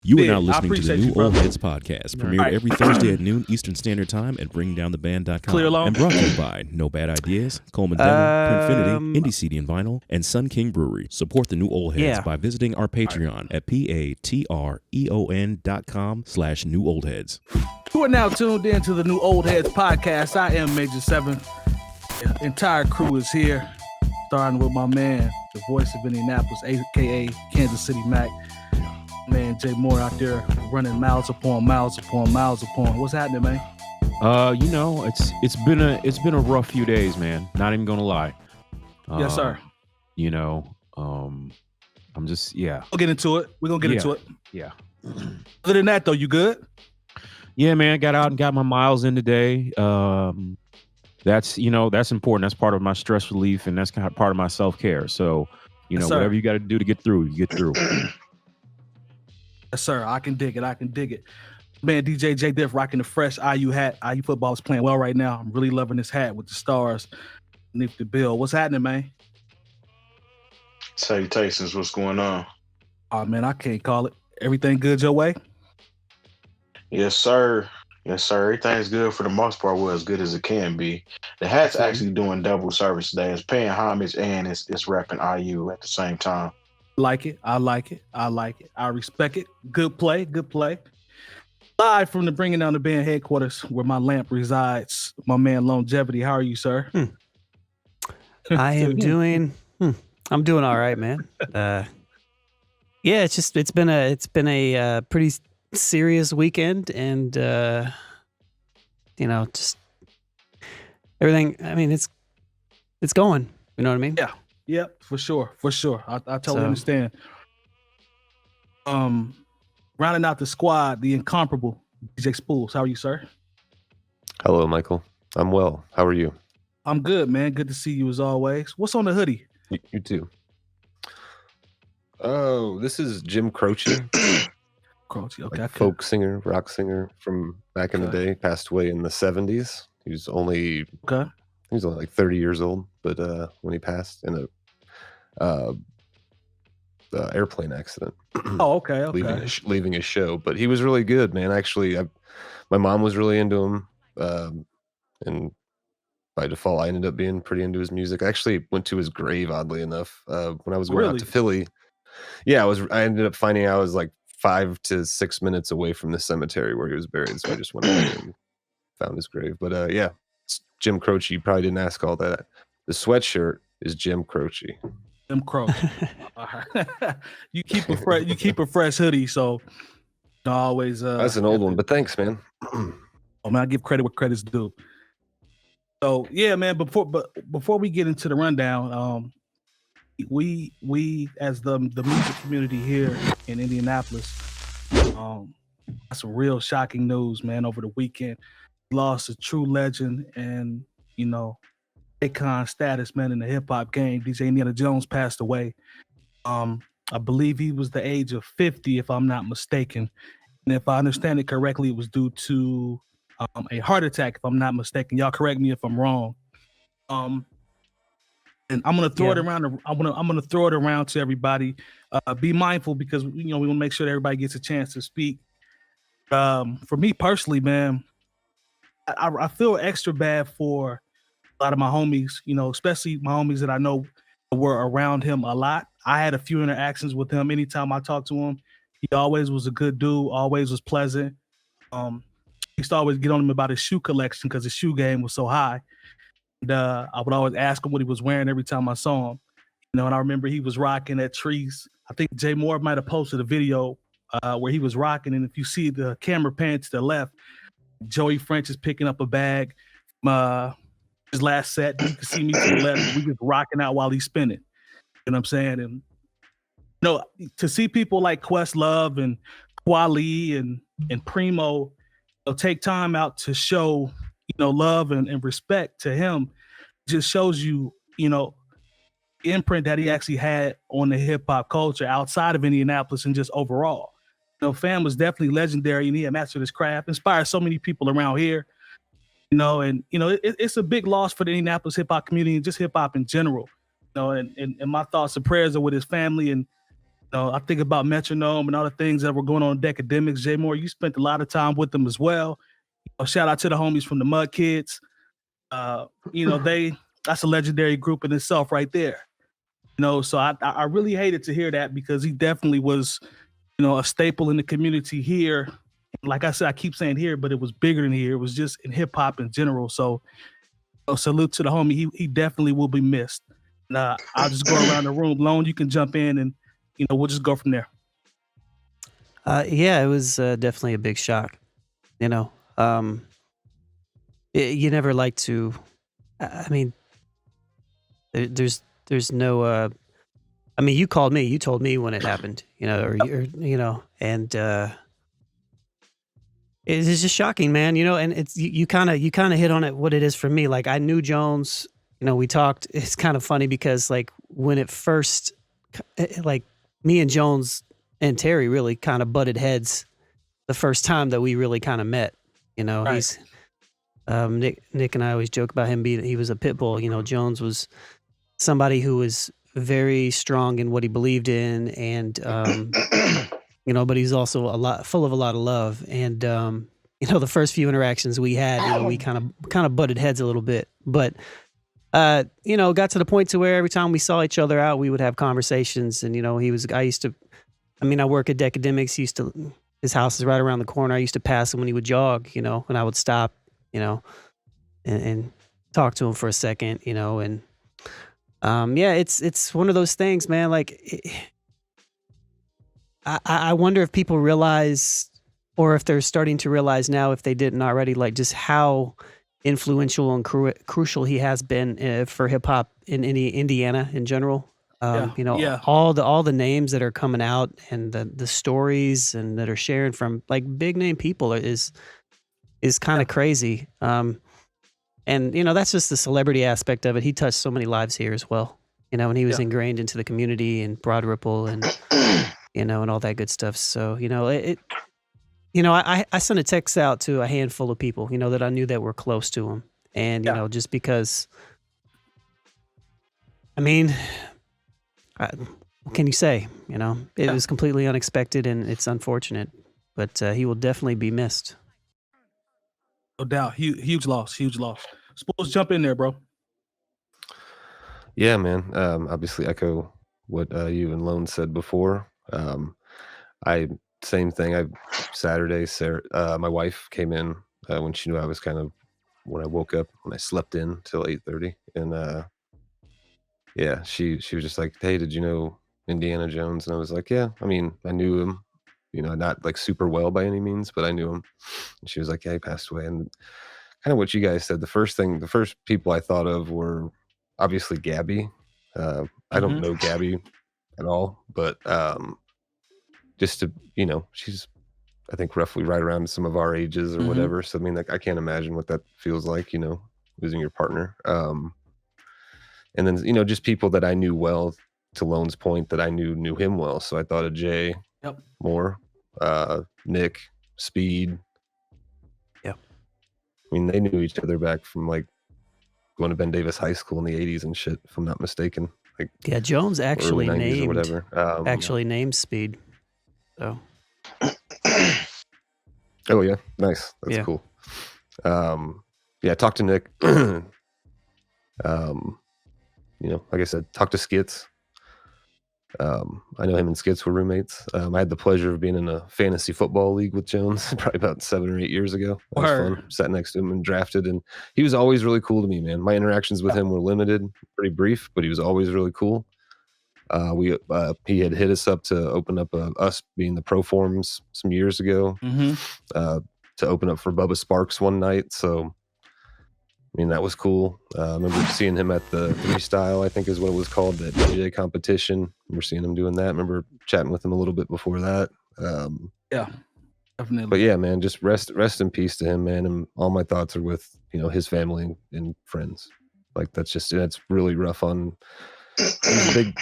You are now listening to the new Old Heads podcast, premiered every Thursday at noon Eastern Standard Time at bringdowntheband.com. And brought to you by No Bad Ideas, 𝗀𝗲𝗄 Printfinity, Indie CD and Vinyl, and Sun King Brewery. Support the new Old Heads by visiting our Patreon at 𝗃𝗄𝗢𝗋.com/newoldheads. You are now tuned in to the new Old Heads podcast. I am Major 7. The entire crew is here, starting with my man, the voice of Indianapolis, a.k.a. Kansas City Mac. Man, Jay Moore out there running miles upon miles upon miles upon. What's happening, man? You know, it's been a rough few days, man. Not even gonna lie. Yes, sir. You know, I'm just We'll get into it. We're gonna get into it. Yeah. Other than that, though, you good? Yeah, man. Got out and got my miles in today. That's important. That's part of my stress relief, and that's kind of part of my self-care. So, whatever you got to do to get through, you get through. Yes, sir. I can dig it. Man, DJ Jay Diff rocking the fresh IU hat. IU football is playing well right now. I'm really loving this hat with the stars beneath the bill. What's happening, man? Salutations. What's going on? Oh, man, I can't call it. Everything good your way? Yes, sir. Yes, sir. Everything's good for the most part. Well, as good as it can be. The hat's actually doing double service today. It's paying homage and it's repping IU at the same time. I like it. I respect it. Good play. Live from the Bringing Down the Band headquarters where my lamp resides, my man Lonegevity. How are you, sir? I am doing I'm doing all right, man. It's been a pretty serious weekend, and just everything. I mean, it's going. You know what I mean? Yeah. Yep, for sure. I totally understand. Rounding out the squad, the incomparable DJ Spoolz. How are you, sir? Hello, Michael. I'm well. How are you? I'm good, man. Good to see you as always. What's on the hoodie? You too. Oh, this is 𝗃𝗄𝗄 Croce, okay. Folk singer, rock singer from back in the day. Passed away in the 70s. He was only like 30 years old, but when he passed in a airplane accident. Oh, okay. Leaving a show, but he was really good, man. Actually, my mom was really into him, and by default, I ended up being pretty into his music. I actually went to his grave, oddly enough, when I was going out to Philly. Yeah, I ended up finding I was like 5 to 6 minutes away from the cemetery where he was buried, so I just went out and found his grave. But it's 𝗃𝗄𝗄. You probably didn't ask all that. The sweatshirt is 𝗃𝗄𝗄. 𝗃𝗄𝗄. You keep a fresh hoodie, so always. That's an old one, but thanks, man. Oh man, I give credit where credit's due. So yeah, man. Before we get into the rundown, we as the music community here in Indianapolis, that's some real shocking news, man. Over the weekend, we lost a true legend and icon status, man, in the hip hop game. DJ Indiana Jones passed away. I believe he was the age of 50, if I'm not mistaken. And if I understand it correctly, it was due to a heart attack, if I'm not mistaken. Y'all correct me if I'm wrong. And I'm gonna throw it around. I'm gonna throw it around to everybody. Be mindful because we want to make sure that everybody gets a chance to speak. For me personally, man, I feel extra bad for a lot of my homies, especially my homies that I know were around him a lot. I had a few interactions with him. Anytime I talked to him, he always was a good dude, always was pleasant. I used to always get on him about his shoe collection because his shoe game was so high. And I would always ask him what he was wearing every time I saw him. And I remember he was rocking at Trees. I think Jay Moore might have posted a video where he was rocking. And if you see the camera pan to the left, Joey French is picking up a bag. His last set, you can see me to the left. We just rocking out while he's spinning. You know what I'm saying? And to see people like Questlove and Kweli and Primo take time out to show love and respect to him, just shows you the imprint that he actually had on the hip hop culture outside of Indianapolis and just overall. Fam was definitely legendary, and he had mastered his craft, inspired so many people around here. It's a big loss for the Indianapolis hip hop community and just hip hop in general. And my thoughts and prayers are with his family and I think about Metronome and all the things that were going on in Ďeckademics. Jay Moore, you spent a lot of time with them as well. Shout out to the homies from the Mud Kids. That's a legendary group in itself right there. So I really hated to hear that because he definitely was, a staple in the community here. Like I said, I keep saying here, but it was bigger than here. It was just in hip hop in general. So salute to the homie. He definitely will be missed. And I'll just go around the room. Lone, you can jump in and, we'll just go from there. Yeah, it was definitely a big shock. You never like to, there's no, you called me, you told me when it happened, and it's just shocking, man, and it's, you kind of hit on it, what it is for me. Like, I knew Jones, we talked, it's kind of funny because like when it first, like me and Jones and Terry really kind of butted heads the first time that we really kind of met, Right. He's, Nick and I always joke about him he was a pit bull. Jones was somebody who was very strong in what he believed in, and but he's also full of a lot of love. And the first few interactions we had, we kind of butted heads a little bit, but got to the point to where every time we saw each other out, we would have conversations. And I work at Ďeckademics. His house is right around the corner. I used to pass him when he would jog, and I would stop, and talk to him for a second, and it's one of those things, man. Like, I wonder if people realize, or if they're starting to realize now, if they didn't already, like just how influential and crucial he has been for hip hop in Indiana in general. All the names that are coming out and the stories and that are shared from like big name people is kind of crazy. And that's just the celebrity aspect of it. He touched so many lives here as well, and he was ingrained into the community and Broad Ripple and, and all that good stuff. So, I sent a text out to a handful of people, that I knew that were close to him. And, just because, what can you say? It was completely unexpected and it's unfortunate, but he will definitely be missed. No doubt. Huge loss. Spoolz, jump in there, bro. Yeah, man. Obviously echo what you and Lone said before. Same thing. Saturday, Sarah, my wife came in when she knew I was when I woke up, when I slept in till 8:30. And she was just like, hey, did you know Indiana Jones? And I was like, yeah, I knew him, not like super well by any means, but I knew him. And she was like, yeah, he passed away. And kind of what you guys said, the first people I thought of were obviously Gabby. I don't know Gabby at all, but just to, she's, I think, roughly right around some of our ages or whatever. So, I can't imagine what that feels like, losing your partner. And then, just people that I knew well, to Lone's point, that I knew him well. So I thought of Jay more, Nick, Speed. Yeah. They knew each other back from like going to Ben Davis High School in the 80s and shit, if I'm not mistaken. Like, yeah, Jones actually named whatever. Named Speed. So. Oh yeah, nice. That's cool. I talked to Nick. Like I said, talked to Skits. I know him and Skits were roommates. I had the pleasure of being in a fantasy football league with Jones probably about 7 or 8 years ago. That was fun. Sat next to him and drafted, and he was always really cool to me, man. My interactions with him were limited, pretty brief, but he was always really cool. He had hit us up to open up us being the Pro Forms some years ago, to open up for Bubba Sparks one night. So, that was cool. I remember seeing him at the Freestyle, I think is what it was called, that DJ competition. Remember seeing him doing that. I remember chatting with him a little bit before that. Yeah, definitely. But yeah, man, just rest in peace to him, man. And all my thoughts are with, his family and friends. Like, that's really rough on big,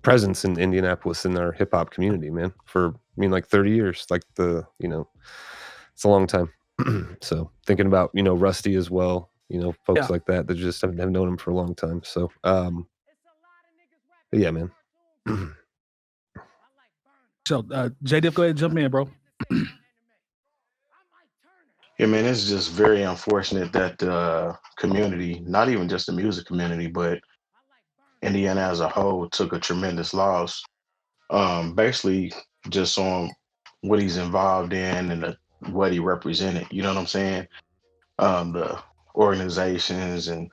presence in Indianapolis in our hip hop community, man, for, like 30 years, like it's a long time. So thinking about, Rusty as well, folks like that just have known him for a long time. So, yeah, man. So, Jay Diff, go ahead and jump in, bro. Yeah, man, it's just very unfortunate that the community, not even just the music community, but Indiana as a whole, took a tremendous loss. Basically, just on what he's involved in and what he represented. You know what I'm saying? The organizations and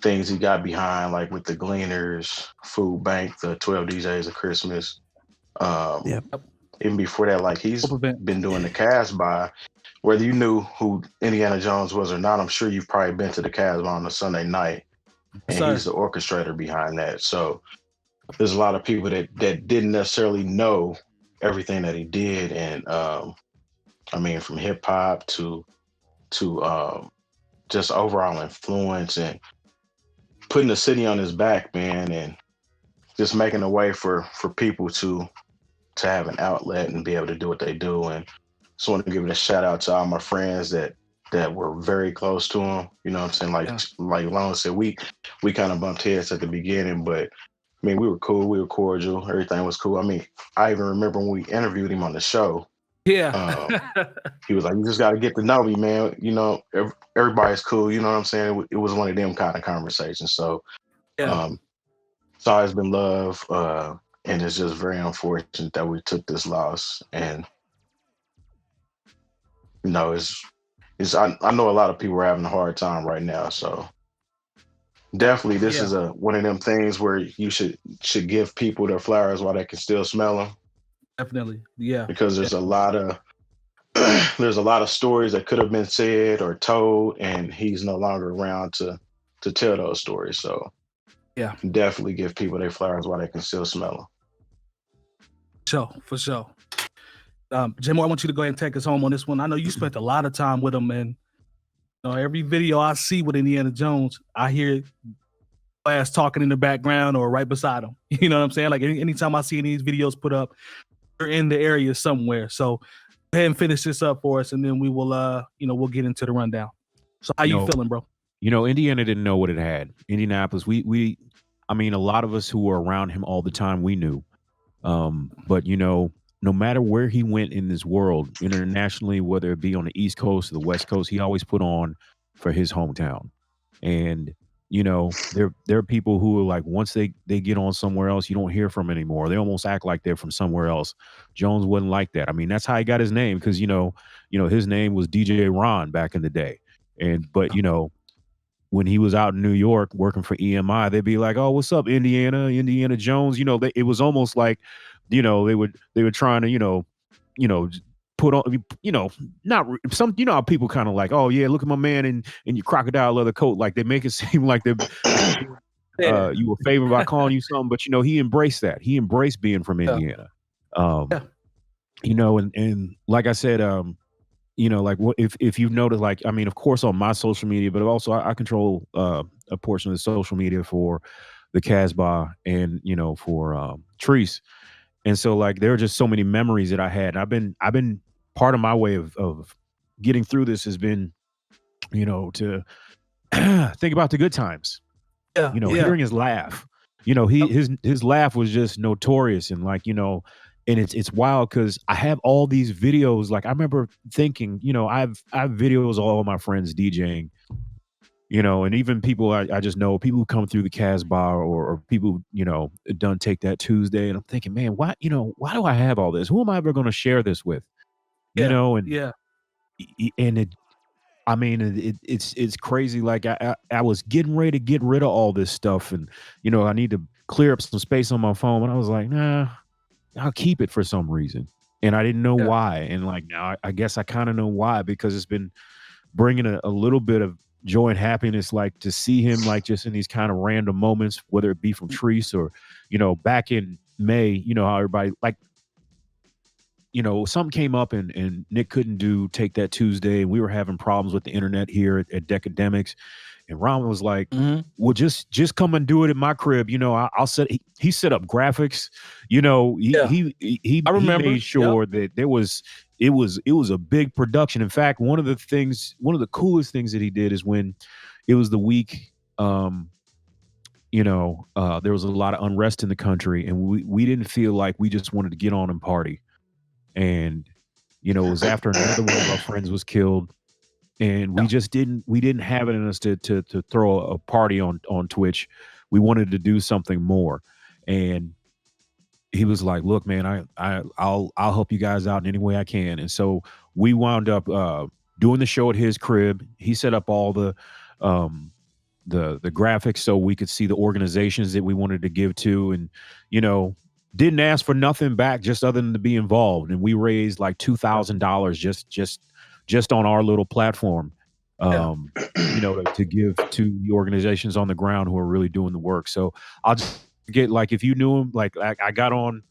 things he got behind, like with the Gleaners, Food Bank, the 12 DJs of Christmas. Even before that, like he's been doing the Casbah. Whether you knew who Indiana Jones was or not, I'm sure you've probably been to the Casbah on a Sunday night, and he's the orchestrator behind that. So there's a lot of people that didn't necessarily know everything that he did, and I mean, from hip hop to just overall influence and putting the city on his back, man, and just making a way for people to have an outlet and be able to do what they do. And just want to give it a shout out to all my friends that were very close to him. You know what I'm saying? Like Lone said, we kind of bumped heads at the beginning, but I mean, we were cool, we were cordial, everything was cool. I mean, I even remember when we interviewed him on the show. Yeah. He was like, "You just got to get to know me, man. Everybody's cool." You know what I'm saying? It was one of them kind of conversations. So, it's always been love, and it's just very unfortunate that we took this loss. And it's I know a lot of people are having a hard time right now. So, definitely, this is one of them things where you should give people their flowers while they can still smell them. Definitely, yeah. Because there's a lot of stories that could have been said or told, and he's no longer around to tell those stories. So, definitely give people their flowers while they can still smell them. For sure. Jay Moore, I want you to go ahead and take us home on this one. I know you spent a lot of time with him, and every video I see with Indiana Jones, I hear ass talking in the background or right beside him. You know what I'm saying? Like anytime I see any of these videos put up, they're in the area somewhere. So go ahead and finish this up for us, and then we will, we'll get into the rundown. So how you feeling, bro? Indiana didn't know what it had. Indianapolis, I mean, a lot of us who were around him all the time, we knew. But no matter where he went in this world, internationally, whether it be on the East Coast or the West Coast, he always put on for his hometown. And there are people who are like, once they get on somewhere else, you don't hear from anymore. They almost act like they're from somewhere else. Jones wasn't like that. I mean, that's how he got his name, because his name was DJ Ron back in the day. But when he was out in New York working for EMI, they'd be like, "Oh, what's up, Indiana Jones?" It was almost like, they were trying to put on, not some, how people kind of like, "Oh yeah, look at my man in your crocodile leather coat." Like they make it seem like they're you were favored by calling you something, but he embraced that. He embraced being from Indiana. And like I said, like if you've noticed, like, I mean, of course on my social media, but also I control a portion of the social media for the Casbah and for Treese. And so like there are just so many memories that I had. I've been part of my way of getting through this has been, to think about the good times. Hearing his laugh. His laugh was just notorious, and like, and it's wild because I have all these videos. Like I remember thinking, I have videos of all of my friends DJing, and even people I just know, people who come through the Casbah or people, done Take That Tuesday. And I'm thinking, man, why do I have all this? Who am I ever going to share this with? It's crazy. Like I was getting ready to get rid of all this stuff, and, I need to clear up some space on my phone. And I was like, nah, I'll keep it for some reason. And I didn't know why. And like, now I guess I kind of know why, because it's been bringing a little bit of joy and happiness, like to see him like just in these kind of random moments, whether it be from Treese or, back in May, how everybody like, something came up and Nick couldn't do Take That Tuesday, and we were having problems with the internet here at Decademics. And Ron was like, well, just come and do it at my crib. I'll set, he set up graphics, he made sure that it was a big production. In fact, one of the coolest things that he did is when, it was the week, you know, there was a lot of unrest in the country, and we didn't feel like we just wanted to get on and party. And, you know, it was after another one of our friends was killed, and we just didn't have it in us to throw a party on Twitch. We wanted to do something more. And he was like, look, man, I'll help you guys out in any way I can. And so we wound up doing the show at his crib. He set up all the graphics so we could see the organizations that we wanted to give to, and, you know, didn't ask for nothing back, just other than to be involved. And we raised like $2,000 just on our little platform, you know, to give to the organizations on the ground who are really doing the work. So I'll just get, like, if you knew him, like I got on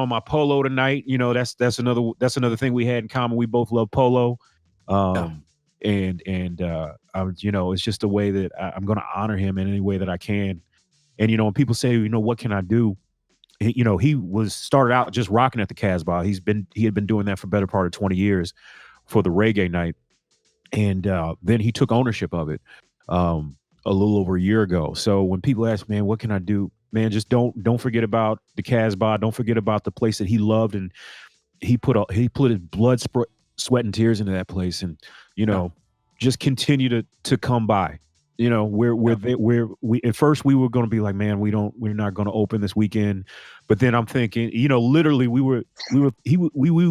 my polo tonight. You know, that's another thing we had in common. We both love polo. And you know, it's just a way that I'm going to honor him in any way that I can. And, you know, when people say, you know, what can I do? You know, he started out just rocking at the Casbah. He had been doing that for the better part of 20 years for the reggae night. And then he took ownership of it a little over a year ago. So when people ask, man, what can I do? Man, just don't forget about the Casbah. Don't forget about the place that he loved. And he put his blood, sweat, and tears into that place. And, you know, just continue to come by. You know, we at first we were going to be like, man, we're not going to open this weekend. But then I'm thinking, you know, literally we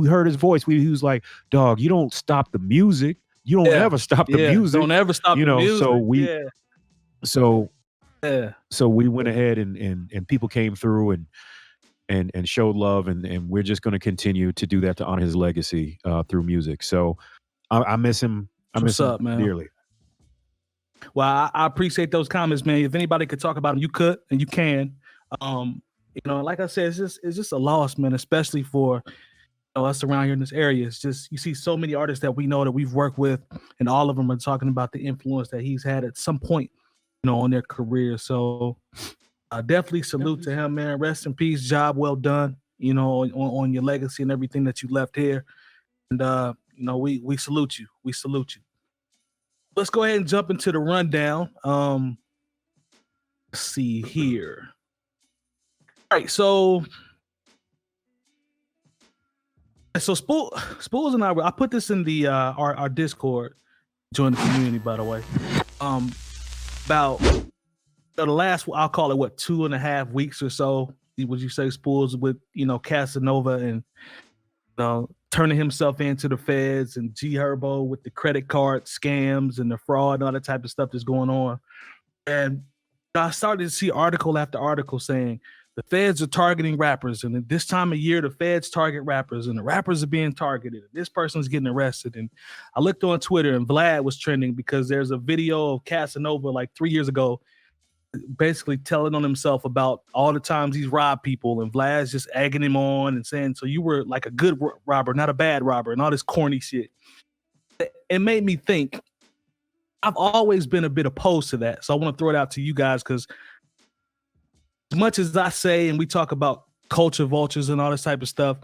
heard his voice. He was like, dog, you don't stop the music. You don't ever stop the music. Don't ever stop the music. So we went ahead and people came through and showed love, and we're just going to continue to do that to honor his legacy through music. So I miss him. I miss him dearly. Well, I appreciate those comments, man. If anybody could talk about him, you could, and you can. You know, like I said, it's just a loss, man, especially for, you know, us around here in this area. It's just, you see so many artists that we know that we've worked with, and all of them are talking about the influence that he's had at some point, you know, in their career. So definitely salute to him, man. Rest in peace. Job well done, you know, on your legacy and everything that you left here. And, you know, we salute you. We salute you. Let's go ahead and jump into the rundown. Let's see here. All right, so Spoolz and I put this in the our Discord. Join the community, by the way. About the last, I'll call it, what, 2.5 weeks or so, would you say, Spoolz, with, you know, Casanova and, you know, turning himself into the feds, and 𝗀𝗲𝗄 with the credit card scams and the fraud and all that type of stuff that's going on. And I started to see article after article saying the feds are targeting rappers, and at this time of year, the feds target rappers, and the rappers are being targeted. This person's getting arrested. And I looked on Twitter, and Vlad was trending because there's a video of Casanova like 3 years ago, basically telling on himself about all the times he's robbed people, and Vlad's just egging him on and saying, so you were like a good robber, not a bad robber, and all this corny shit. It made me think. I've always been a bit opposed to that, so I want to throw it out to you guys, because as much as I say, and we talk about culture vultures and all this type of stuff,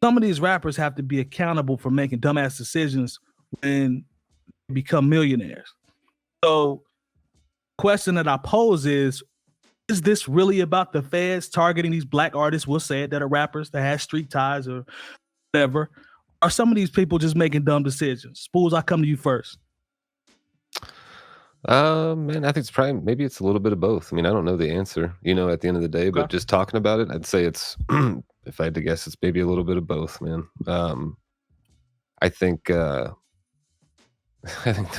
some of these rappers have to be accountable for making dumbass decisions when they become millionaires. So question that I pose is this really about the feds targeting these black artists, we'll say it, that are rappers that have street ties or whatever? Are some of these people just making dumb decisions? Spoolz, I come to you first. Man, I think it's probably, maybe it's a little bit of both. I mean, I don't know the answer, you know, at the end of the day, but just talking about it, I'd say it's, if I had to guess, it's maybe a little bit of both, man. I think the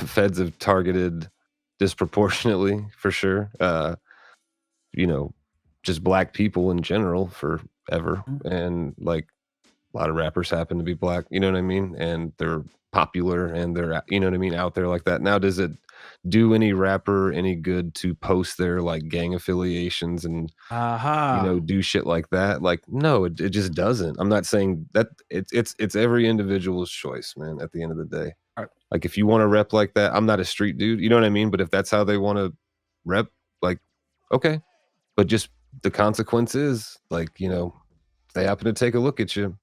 feds have targeted disproportionately, for sure. You know, just black people in general forever. And like a lot of rappers happen to be black, you know what I mean? And they're popular and they're, you know what I mean, out there like that. Now, does it do any rapper any good to post their like gang affiliations and you know, do shit like that? Like, no, it just doesn't. I'm not saying that it's every individual's choice, man, at the end of the day. Like, if you want to rep like that, I'm not a street dude, you know what I mean? But if that's how they want to rep, like, okay. But just the consequence is, like, you know, they happen to take a look at you.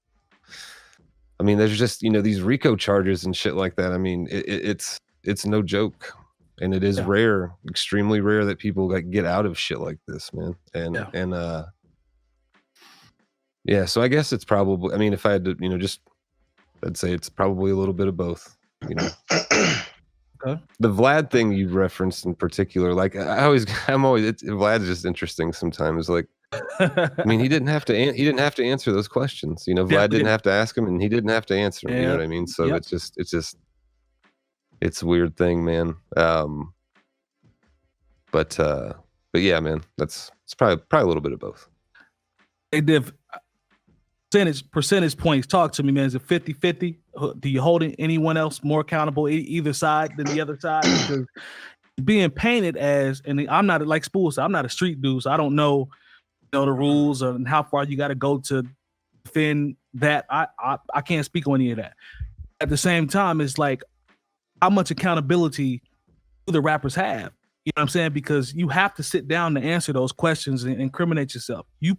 I mean, there's just, you know, these RICO charges and shit like that. I mean, it's no joke. And it is rare, extremely rare that people get out of shit like this, man. And so I guess it's probably, I mean, if I had to, I'd say it's probably a little bit of both, Okay. The Vlad thing you referenced in particular, like Vlad's just interesting sometimes. Like, I mean, he didn't have to answer those questions. Vlad didn't have to ask him, and he didn't have to answer them. You know what I mean? So it's a weird thing, man. But yeah, man, it's probably a little bit of both. Hey, Diff, percentage points. Talk to me, man. Is it 50-50? Do you hold anyone else more accountable, either side than the other side? Because being painted as, and I'm not like Spoolz, I'm not a street dude, so I don't know, the rules and how far you got to go to defend that. I can't speak on any of that. At the same time, it's like, how much accountability do the rappers have? You know what I'm saying? Because you have to sit down to answer those questions and incriminate yourself. You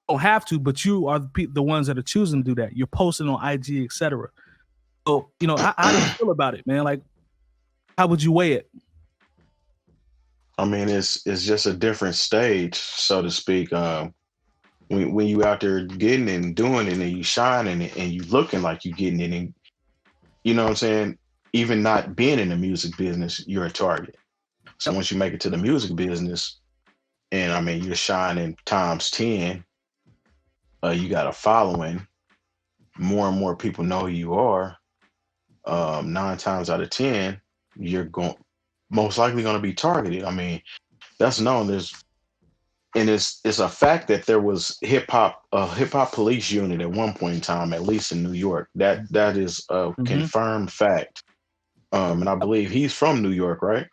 don't have to, but you are the ones that are choosing to do that. You're posting on IG, etc. So, how do you feel about it, man? Like, how would you weigh it? I mean, it's just a different stage, so to speak. When you out there getting it and doing it, and you shining it, and you looking like you getting it, and you know what I'm saying? Even not being in the music business, you're a target. So once you make it to the music business, and I mean, you're shining times 10, you got a following, more and more people know who you are. 9 times out of 10, you're most likely going to be targeted. I mean, that's known. It's a fact that there was a hip hop police unit at one point in time, at least in New York. That is a confirmed fact. And I believe he's from New York, right?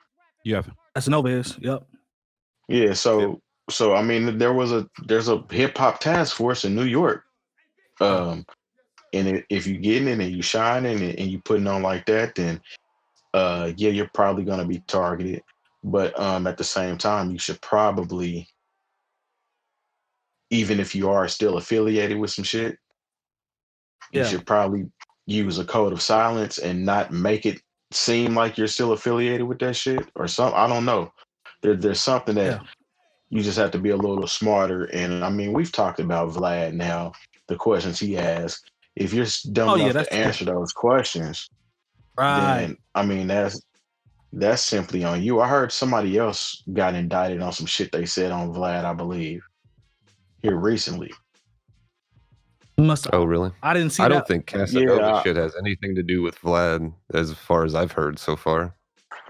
Yeah, that's Nova is. Yep. Yeah. So I mean, there's a hip hop task force in New York. And if you getting in and you shining and you putting on like that, then you're probably gonna be targeted. But at the same time, you should probably, even if you are still affiliated with some shit, you should probably use a code of silence and not make it seem like you're still affiliated with that shit or something. I don't know. There's something that you just have to be a little smarter. And I mean, we've talked about Vlad now, the questions he asks. If you're dumb enough to answer those questions, then I mean, that's simply on you. I heard somebody else got indicted on some shit they said on Vlad, I believe, here recently. Oh, really? I didn't see I that. don't think Casanova shit has anything to do with Vlad, as far as I've heard so far.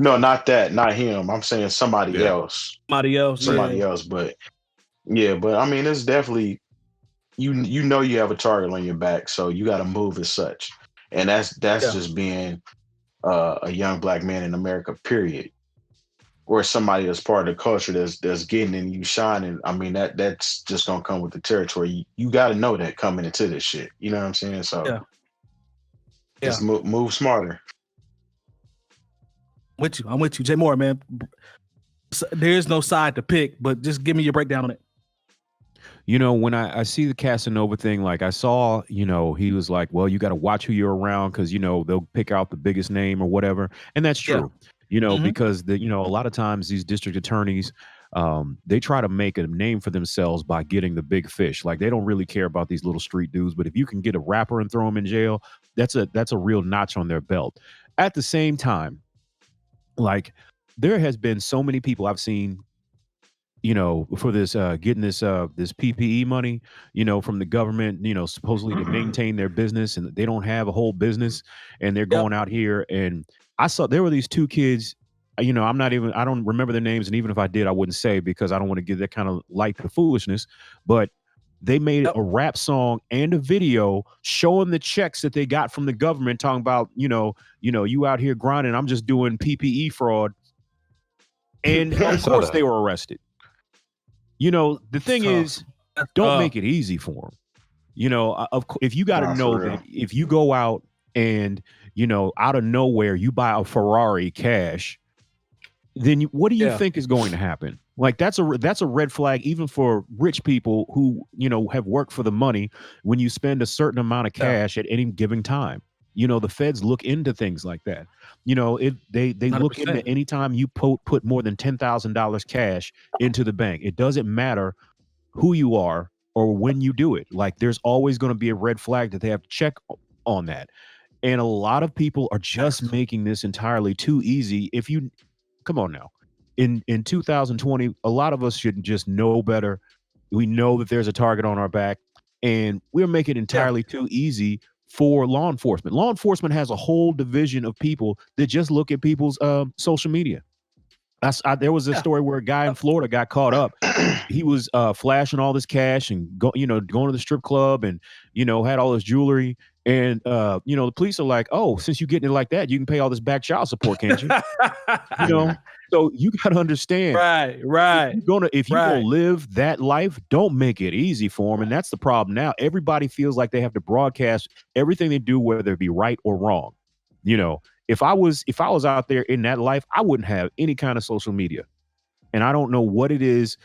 No, not that, not him. I'm saying somebody else. Somebody else. But I mean, it's definitely, you know you have a target on your back, so you got to move as such, and that's just being a young black man in America, period, or somebody that's part of the culture that's getting in, you shining. I mean, that's just gonna come with the territory. You got to know that coming into this shit. You know what I'm saying? So just move smarter. I'm with you, Jay Moore, man. There is no side to pick, but just give me your breakdown on it. When I see the Casanova thing, like I saw, he was like, well, you got to watch who you're around because, they'll pick out the biggest name or whatever. And that's true, because a lot of times these district attorneys, they try to make a name for themselves by getting the big fish. Like they don't really care about these little street dudes. But if you can get a rapper and throw him in jail, that's a real notch on their belt. At the same time, like there has been so many people I've seen, for this getting this PPE money, from the government, supposedly to maintain their business, and they don't have a whole business, and they're going out here. And I saw there were these 2 kids, I don't remember their names, and even if I did, I wouldn't say because I don't want to give that kind of light to foolishness, but they made a rap song and a video showing the checks that they got from the government, talking about, you out here grinding, I'm just doing PPE fraud. And of course they were arrested. The thing is, don't make it easy for them. If you got to know that if you go out and, out of nowhere, you buy a Ferrari cash, then what do you think is going to happen? Like that's a red flag, even for rich people who, have worked for the money when you spend a certain amount of cash at any given time. The feds look into things like that. They look 100%. into anytime you put more than $10,000 cash into the bank. It doesn't matter who you are or when you do it. Like, there's always going to be a red flag that they have to check on that. And a lot of people are just making this entirely too easy. Come on now. In 2020, a lot of us should just know better. We know that there's a target on our back, and we're making it entirely too easy for law enforcement. Law enforcement has a whole division of people that just look at people's social media. There was a story where a guy in Florida got caught up. He was flashing all this cash and going to the strip club and had all this jewelry. And the police are like, "Oh, since you're getting it like that, you can pay all this back child support, can't you?" So you got to understand, right. If you're gonna live that life, don't make it easy for them. And that's the problem now. Everybody feels like they have to broadcast everything they do, whether it be right or wrong. If I was out there in that life, I wouldn't have any kind of social media. And I don't know what it is.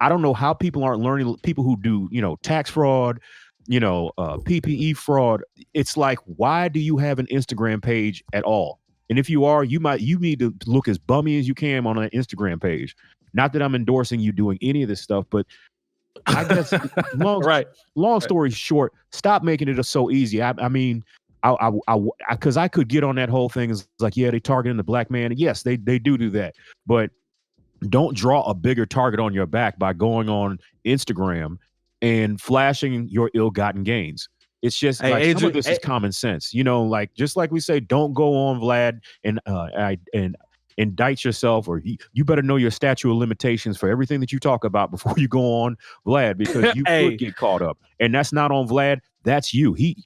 I don't know how people aren't learning. People who do, tax fraud, PPE fraud. It's like, why do you have an Instagram page at all? And if you are, you need to look as bummy as you can on an Instagram page. Not that I'm endorsing you doing any of this stuff, but I guess long story short, stop making it so easy. I mean, because I could get on that whole thing. It's like, yeah, they targeting the black man. Yes, they do that, but don't draw a bigger target on your back by going on Instagram and flashing your ill-gotten gains. It's just like some of this is common sense, like just like we say, don't go on Vlad and indict yourself, or you better know your statute of limitations for everything that you talk about before you go on Vlad, because you could get caught up. And that's not on Vlad. That's you. He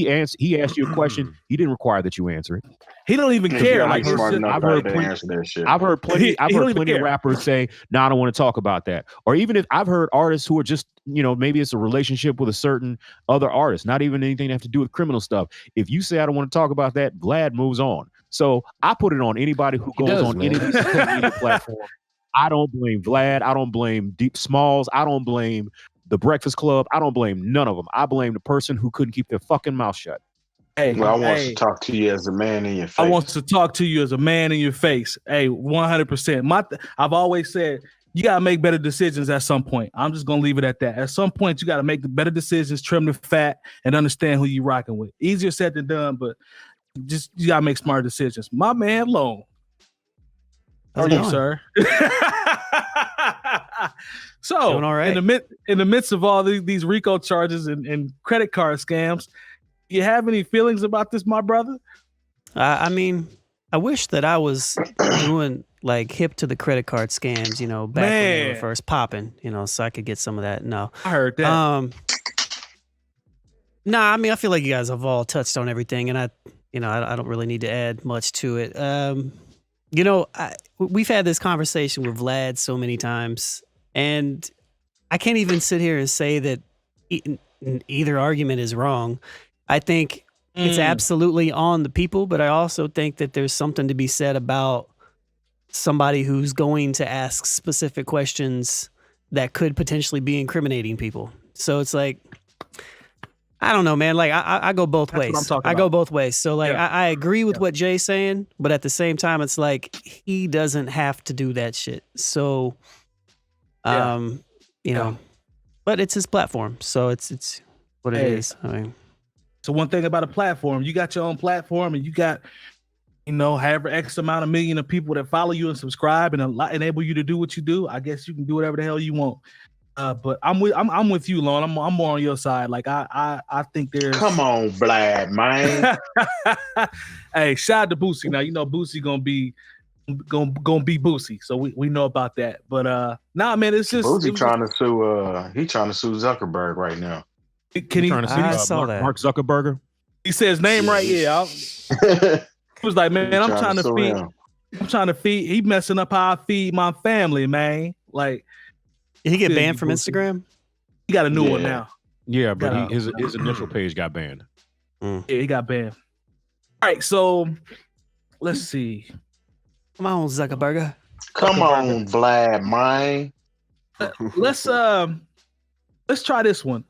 asked you a question. He didn't require that you answer it. He don't even care. Like, I've heard plenty of rappers say, "No, I don't want to talk about that." Or even if I've heard artists who are just, maybe it's a relationship with a certain other artist, not even anything to have to do with criminal stuff. If you say I don't want to talk about that, Vlad moves on. So I put it on anybody who goes on any of these social media platforms. I don't blame Vlad. I don't blame Deep Smalls. I don't blame The Breakfast Club. I don't blame none of them. I blame the person who couldn't keep their fucking mouth shut. I want to talk to you as a man in your face. I want to talk to you as a man in your face. 100%. I've always said, you got to make better decisions at some point. I'm just going to leave it at that. At some point, you got to make the better decisions, trim the fat, and understand who you're rocking with. Easier said than done, but you got to make smart decisions. My man, Lone. How are you, sir? So, doing all right. in the midst of all these RICO charges and credit card scams, you have any feelings about this, my brother? I mean, I wish that I was doing like hip to the credit card scams, back when they were first popping, so I could get some of that. No, I heard that. Nah, I mean, I feel like you guys have all touched on everything, and I don't really need to add much to it. We've had this conversation with Vlad so many times, and I can't even sit here and say that either argument is wrong. I think it's absolutely on the people, but I also think that there's something to be said about somebody who's going to ask specific questions that could potentially be incriminating people. So it's like, I don't know, man. Like I go both ways. I go both ways. So like I agree with what Jay's saying, but at the same time, it's like he doesn't have to do that shit. So, but it's his platform, so it's what it is. I mean. So one thing about a platform, you got your own platform, and you got, however X amount of million of people that follow you and subscribe and enable you to do what you do. I guess you can do whatever the hell you want. But I'm with you, Lon. I'm more on your side. Like I think there's. Come on, Vlad, man. Hey, shout out to Boosie. Now Boosie gonna be Boosie, so we know about that. But man, it's just Boosie trying to sue. He trying to sue Zuckerberg right now. Can he? I saw that. Mark Zuckerberg. He said his name right. Yeah. He was like, man, I'm trying to feed. He messing up how I feed my family, man. Like, did he get banned from Instagram? He got a new one now. Yeah, but his initial page got banned. Yeah, he got banned. All right, so let's see. Come on, Zuckerberg. Come on, Vlad, man. Let's try this one.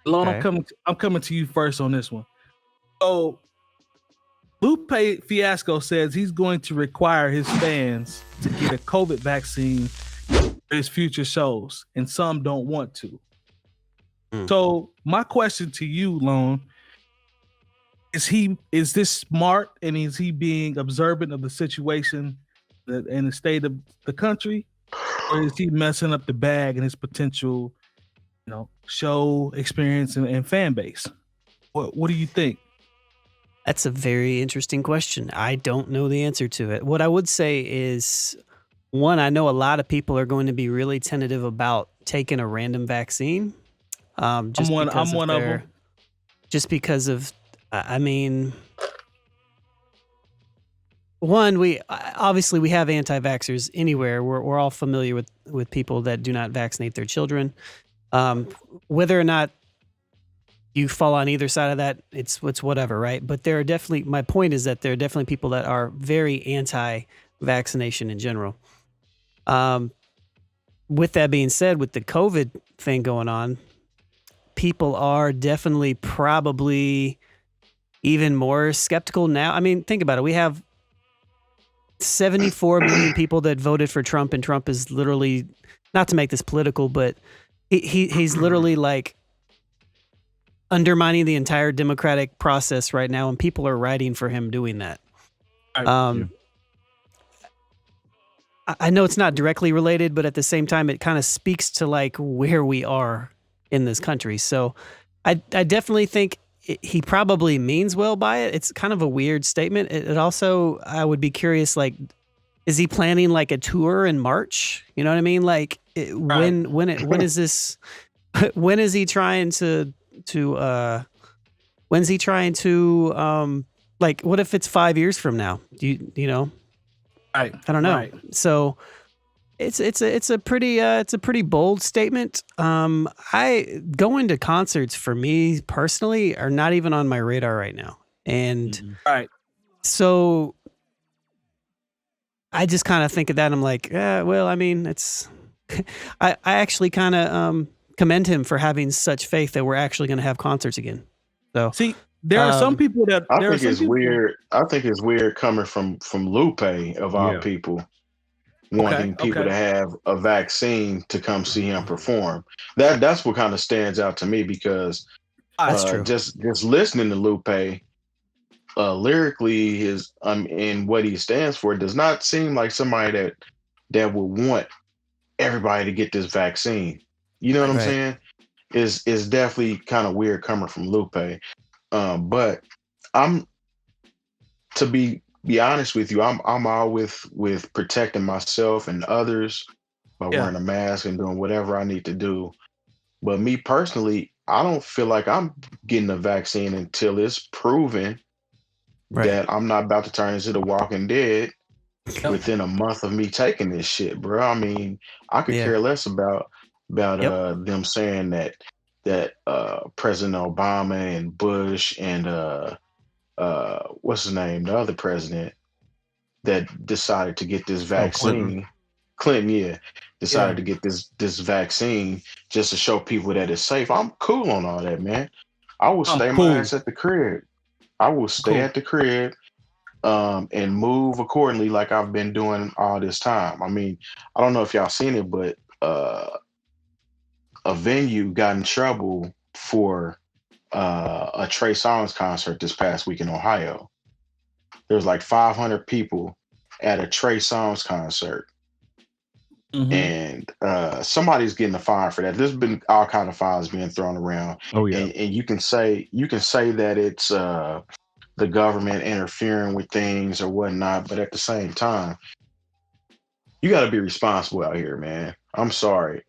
Lon, Okay. I'm coming to you first on this one. So Lupe Fiasco says he's going to require his fans to get a COVID vaccine for his future shows, and some don't want to. So my question to you, Lone, is this smart, and is he being observant of the situation and the state of the country, or is he messing up the bag and his potential, show experience and fan base? What do you think? That's a very interesting question. I don't know the answer to it. What I would say is, one, I know a lot of people are going to be really tentative about taking a random vaccine. I'm one of them. Just because of, one, we obviously have anti-vaxxers anywhere. We're all familiar with people that do not vaccinate their children. Whether or not you fall on either side of that, it's whatever, right? But there are definitely, my point is that there are definitely people that are very anti-vaccination in general. With that being said, with the COVID thing going on, people are definitely probably even more skeptical now. I mean, think about it. We have 74 million people that voted for Trump, and Trump is literally, not to make this political, but he's literally like undermining the entire democratic process right now, and people are writing for him doing that. I know it's not directly related, but at the same time, it kind of speaks to like where we are in this country. So I definitely think he probably means well by it. It's kind of a weird statement. It also, I would be curious, like, is he planning like a tour in March? You know what I mean? Like when is this, when is he trying to like, what if it's 5 years from now? Do you know? Right. I don't know. Right. So it's a pretty bold statement. Going to concerts for me personally are not even on my radar right now. And so I just kind of think of that and I'm like, well, I mean, it's I actually kind of commend him for having such faith that we're actually going to have concerts again. So see, there are some people that I think it's weird. I think it's weird coming from Lupe of all people, wanting people to have a vaccine to come see him perform. That's what kind of stands out to me, because that's true. Just listening to Lupe, lyrically, and what he stands for, does not seem like somebody that would want everybody to get this vaccine. You know what I'm saying? Is definitely kind of weird coming from Lupe. But to be honest with you, I'm all with protecting myself and others by wearing a mask and doing whatever I need to do. But me personally, I don't feel like I'm getting a vaccine until it's proven that I'm not about to turn into the Walking Dead within a month of me taking this shit, bro. I mean, I could care less about them saying that President Obama and Bush and what's his name, the other president that decided to get this vaccine, Clinton, decided to get this vaccine just to show people that it's safe. I'm cool on all that, man. I will stay my ass at the crib. I will stay at the crib and move accordingly like I've been doing all this time. I mean, I don't know if y'all seen it, but a venue got in trouble for a 𝗀𝗃 concert this past week in Ohio. There was like 500 people at a 𝗀𝗃 concert. And somebody's getting a fine for that. There's been all kind of fines being thrown around. And you can say that it's the government interfering with things or whatnot, but at the same time, you got to be responsible out here, man. I'm sorry.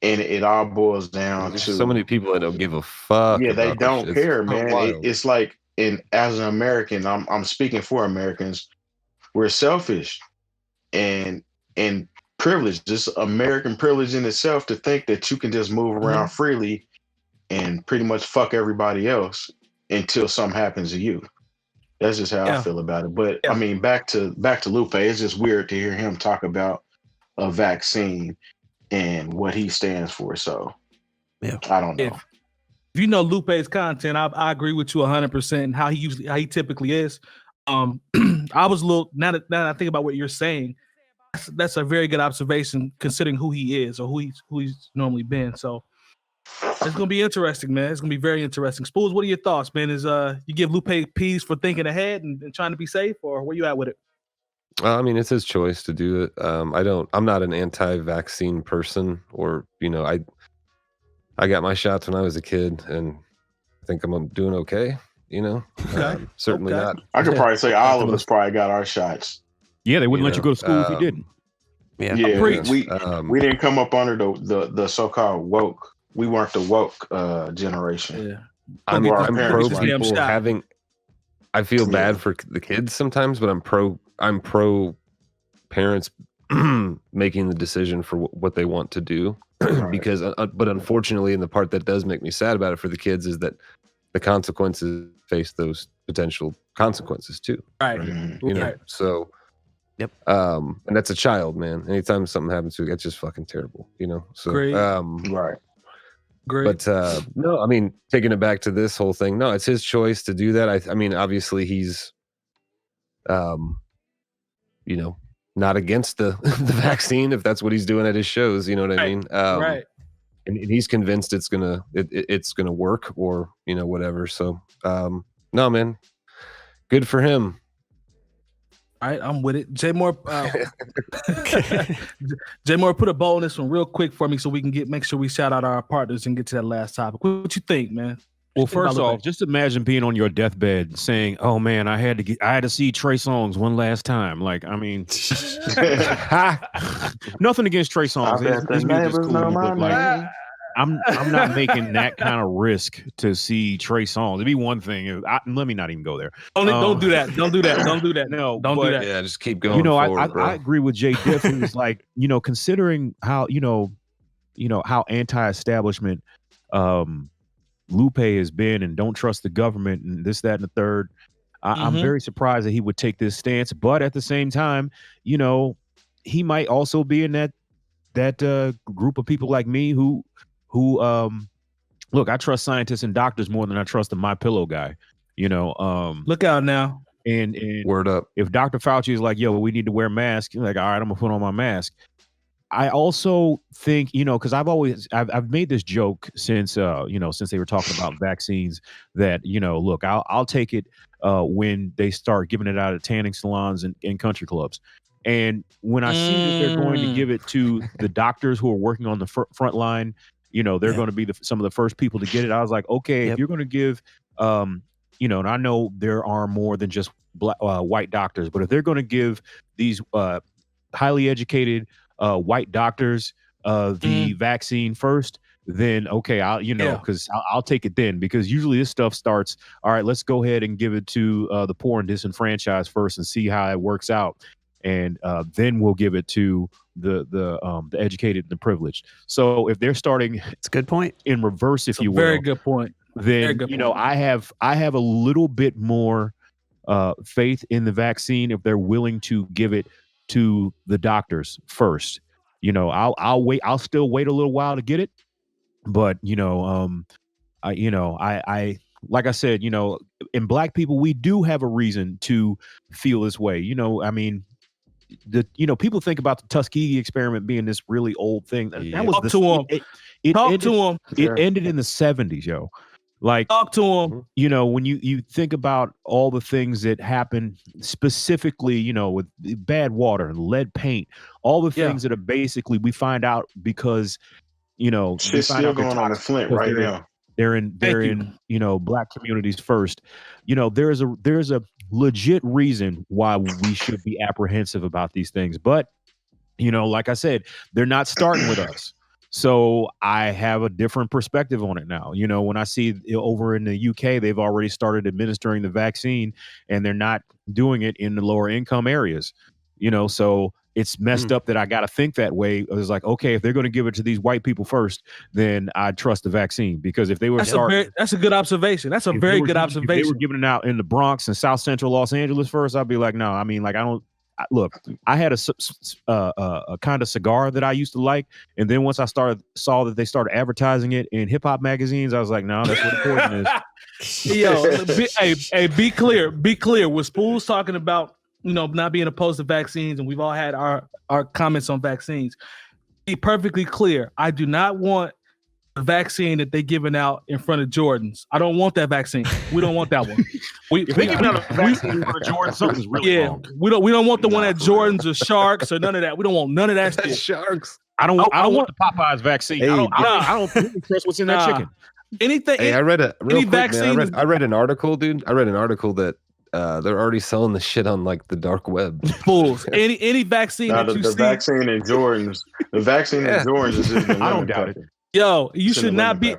And it all boils down to so many people that don't give a fuck. Yeah, they don't care, man. It's like, and as an American, I'm speaking for Americans. We're selfish and privileged. Just American privilege in itself to think that you can just move around freely and pretty much fuck everybody else until something happens to you. That's just how I feel about it. But I mean, back to Lupe. It's just weird to hear him talk about a vaccine and what he stands for. So I don't know. If you know Lupe's content, I agree with you 100% and how he typically is. I was a little now that I think about what you're saying, that's a very good observation considering who he is or who he's normally been. So it's gonna be interesting, man. It's gonna be very interesting. Spoolz, what are your thoughts, man? Is you give Lupe peas for thinking ahead and trying to be safe, or where you at with it? I mean, it's his choice to do it. I'm not an anti-vaccine person, or I got my shots when I was a kid, and I think I'm doing okay. Certainly not. I could probably say all of us probably got our shots. Yeah, they wouldn't let you go to school if you didn't. Yeah, we didn't come up under the so-called woke. We weren't the woke generation. Yeah, I'm pro people having. I feel bad for the kids sometimes, but I'm pro parents making the decision for what they want to do. Because, but unfortunately, and the part that does make me sad about it for the kids is that the consequences face those potential consequences too. Right. So. Yep. And that's a child, man. Anytime something happens to it, it's just fucking terrible, So Great. Right. Great. But no, I mean, taking it back to this whole thing, no, it's his choice to do that. I mean, obviously he's not against the vaccine if that's what he's doing at his shows, you know what I mean? Right. And he's convinced it's gonna work or whatever. So no, man. Good for him. All right, I'm with it. Jay Moore, Jay Moore, put a bow on this one real quick for me so we can make sure we shout out our partners and get to that last topic. What you think, man? Well, first off, just imagine being on your deathbed saying, "Oh man, I had to see Trey Songz one last time." Like, I mean, nothing against Trey Songz. His music's cool, but like, I'm not making that kind of risk to see Trey Songz. It'd be one thing. Let me not even go there. Don't do that. Don't do that. Don't do that. No, don't do that. Yeah, just keep going. I agree with Jay Diff. It's like, considering how how anti-establishment Lupe has been, and don't trust the government, and this, that, and the third. I'm very surprised that he would take this stance. But at the same time, he might also be in that group of people like me who look, I trust scientists and doctors more than I trust the MyPillow guy. Look out now. And word up. If Dr. Fauci is like, yo, we need to wear masks, you're like, all right, I'm gonna put on my mask. I also think, because I've made this joke since since they were talking about vaccines that, look, I'll take it when they start giving it out at tanning salons and country clubs. And when I see that they're going to give it to the doctors who are working on the front line, they're going to be some of the first people to get it. I was like, okay, if you're going to give, and I know there are more than just white doctors, but if they're going to give these highly educated white doctors the vaccine first, then okay, I'll take it then, because usually this stuff starts, all right, let's go ahead and give it to the poor and disenfranchised first and see how it works out. And then we'll give it to the educated and the privileged. So if they're starting, it's a good point, in reverse, if you will, very good point. Then I have a little bit more faith in the vaccine if they're willing to give it to the doctors first. I'll wait. I'll still wait a little while to get it, but I like I said, in Black people, we do have a reason to feel this way. I mean, people think about the 𝗀𝗏𝐾𝐒 experiment being this really old thing. That was Talk to him. Talk to him. It ended in the 70s, yo. Like, talk to him. When you think about all the things that happened specifically, with bad water and lead paint, all the things that are basically, we find out because, shit's still going on in Flint right now. They're in Black communities first. There's a legit reason why we should be apprehensive about these things. But, like I said, they're not starting with us. So I have a different perspective on it now. When I see over in the UK, they've already started administering the vaccine, and they're not doing it in the lower income areas. So it's messed up that I got to think that way. It was like, okay, if they're going to give it to these white people first, then I trust the vaccine, because if they were that's a good observation. That's a very good observation. If they were giving it out in the Bronx and South Central Los Angeles first, I'd be like, no, I mean, like, I look, I had a kind of cigar that I used to like, and then once I saw that they started advertising it in hip hop magazines, I was like, no, that's what the poison is. Yo, be clear. Was Spoolz talking about not being opposed to vaccines, and we've all had our comments on vaccines. Be perfectly clear. I do not want the vaccine that they're giving out in front of Jordans. I don't want that vaccine. We don't want that one. If they giving out a vaccine in front of Jordans, something's really wrong. We don't want the one at Jordans or Sharks or none of that. We don't want none of that shit. Sharks. I don't want the Popeyes vaccine. Hey, I don't really trust what's in that chicken. Anything. Hey, I read vaccine. Man, I read an article, dude. I read an article that they're already selling the shit on like the dark web. Fools. Any vaccine that you see. Vaccine in Jordans. The vaccine in Jordans is just I don't doubt it. Yo, you should not be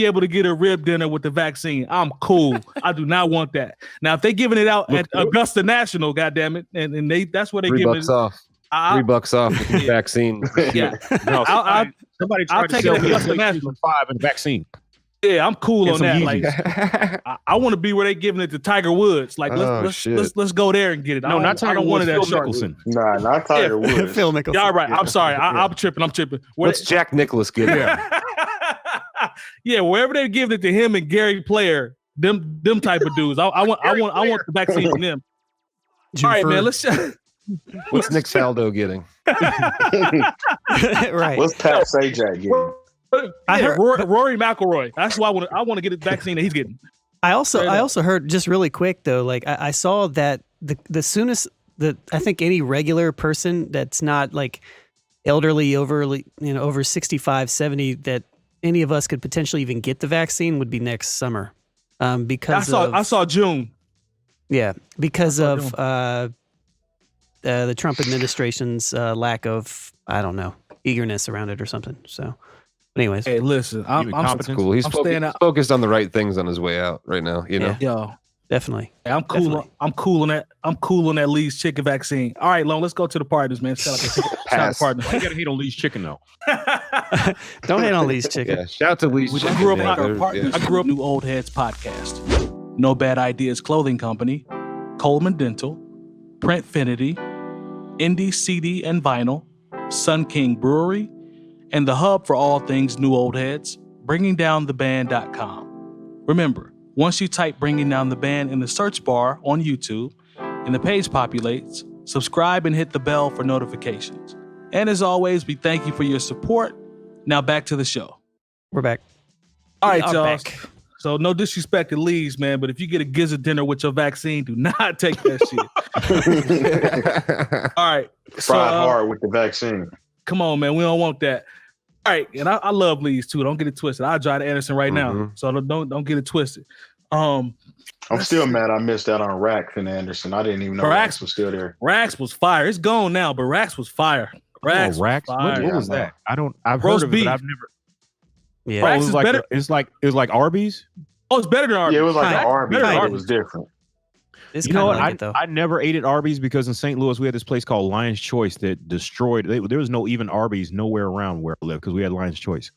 able to get a rib dinner with the vaccine. I'm cool. I do not want that. Now, if they giving it out at Augusta National, goddammit, and that's where they give it off. $3 off with the vaccine. Yeah. No, somebody tried to sell me Augusta National 5 in the vaccine. Yeah, I'm cool on that. Like, I want to be where they giving it to Tiger Woods. Like, let's go there and get it. No, not Tiger Woods. Phil Mickelson. Nah, not Tiger Woods. Phil Mickelson. Yeah, all right. I'm sorry. I'm tripping. What's Jack Nicklaus getting? Yeah, wherever they're giving it to him and Gary Player, them type of dudes. I want the vaccine from them. All right, man. Let's. What's Nick Faldo getting? Right. What's Pat Sajak getting? I heard Rory McIlroy. That's why I want to get the vaccine that he's getting. I also heard, just really quick though, like I saw that the soonest that I think any regular person that's not like elderly, over 65, 70, that any of us could potentially even get the vaccine would be next summer. Because I saw June. Yeah, because of the Trump administration's lack of, I don't know, eagerness around it or something. So. But anyways, hey, listen, I'm cool. He's focused on the right things on his way out right now. You know, yo, definitely. Hey, I'm cool. Definitely. I'm cool on that. I'm cool on that Lee's chicken vaccine. All right, Lone, let's go to the partners, man. Shout out to partners. You gotta hate on Lee's chicken though. Don't hate on Lee's chicken. Yeah, shout out to Lee's chicken. I grew up New Old Heads podcast. No Bad Ideas Clothing Company, Coleman Dental, Printfinity, Indie CD and Vinyl, Sun King Brewery, and the hub for all things New Old Heads, bringingdowntheband.com. Remember, once you type Bringing Down the Band in the search bar on YouTube and the page populates, subscribe and hit the bell for notifications. And as always, we thank you for your support. Now back to the show. We're back. All right, y'all. So no disrespect to Lee's, man, but if you get a gizzard dinner with your vaccine, do not take that shit. All right. Fried hard with the vaccine. Come on, man. We don't want that. All right, and I love Lee's too. Don't get it twisted. I'll drive to Anderson right now, so don't get it twisted. I'm still mad I missed out on Rax in Anderson. I didn't even know Rax was still there. Rax was fire. It's gone now, but Rax was fire. Rax. What was that? I've heard of it, but I've never. Yeah, Rax is better. It was like Arby's. Oh, it's better than Arby's. Yeah, it was like an Arby's. It was different. You know what? I never ate at Arby's because in St. Louis we had this place called Lion's Choice that destroyed. There was no even Arby's nowhere around where I lived because we had Lion's Choice.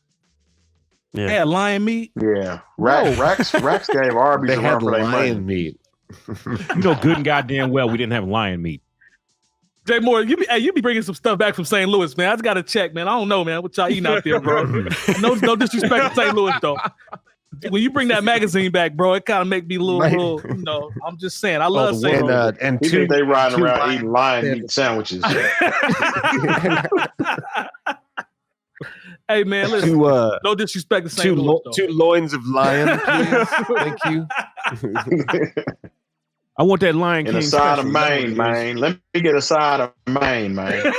Yeah, they had lion meat. Yeah, Rax gave Arby's. They had lion meat. You know, good and goddamn well we didn't have lion meat. Jay Moore, you be bringing some stuff back from St. Louis, man. I just got to check, man. I don't know, man, what y'all eating out there, bro. No disrespect to St. Louis though. When you bring that magazine back, bro, it kind of make me a little, I'm just saying. I love St. Louis. And they riding around eating lion meat sandwiches. Hey, man, listen. No disrespect to St. Louis. Two loins of lion, please. Thank you. I want that Lion King. And a side of Maine, man. Let me get a side of Maine, man.